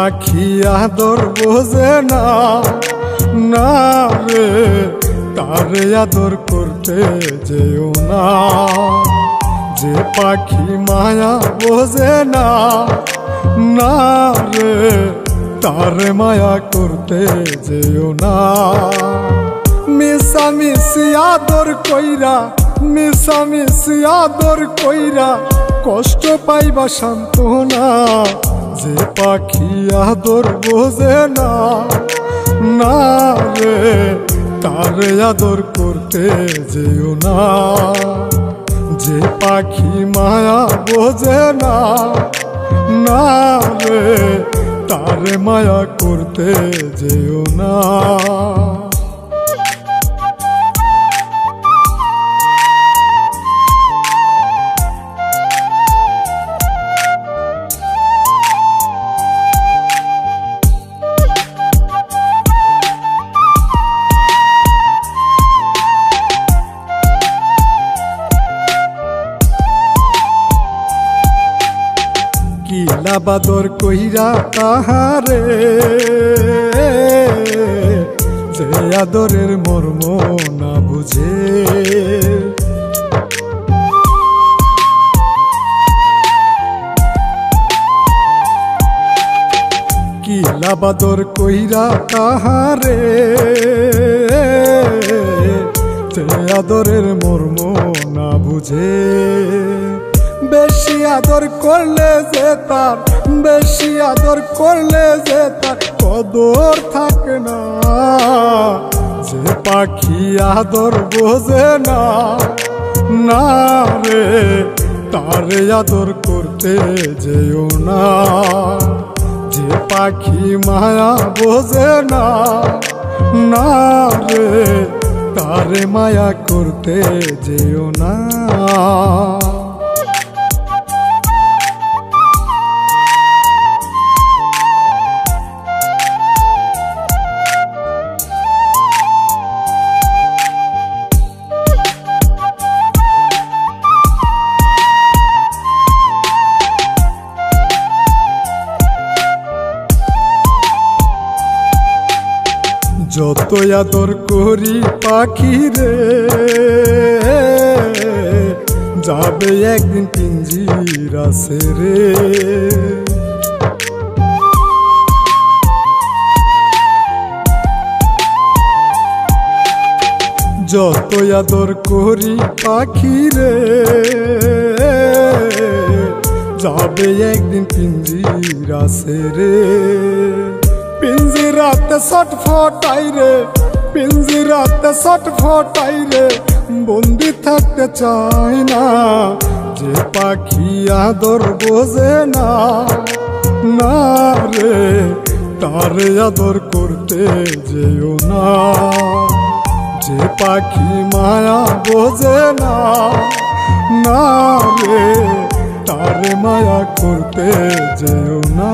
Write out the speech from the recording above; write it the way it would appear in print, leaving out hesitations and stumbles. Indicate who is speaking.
Speaker 1: পাখি আদর বোঝে না, না রে তারে আদর করতে যেও না। যে পাখি মায়া বোঝে না, না রে তারে মায়া করতে যেও না। মিশামিশি আদর কইরা, মিশামিশি আদর কইরা কষ্ট পাইবা সান্ত্বনা। যে পাখি আদর বোঝে না, না রে তারে আদর করতে যেও না। যে পাখি মায়া বোঝে না, না রে তারে মায়া করতে যেও না। কিলা বাদর কইরা তাহারে, যে আদরের মর্ম না বুঝে। কিলা বাদর কইরা তাহারে, যে আদরের মর্ম না বুঝে। বেশি আদর করলে যে তার, বেশি আদর করলে যে তার কদর থাকে না। যে পাখি আদর বোঝে না, না রে তারে আদর করতে যেও না। যে পাখি মায়া বোঝে না, না রে তারে মায়া করতে যেও না। যত আদর করি পাখি রে, যাবে একদিন পিঞ্জিরা ছেড়ে। যত আদর করি পাখি রে, যাবে একদিন পিঞ্জিরা ছেড়ে। পিঞ্জিরাতে ছটফটাই রে, পিঞ্জিরাতে ছটফটাই রে, বন্দি থাকতে চাই না। যে পাখি আদর বোঝে না, না রে তারে আদর করতে যেও না। যে পাখি মায়া বোঝে না, না রে তারে মায়া করতে যেও না।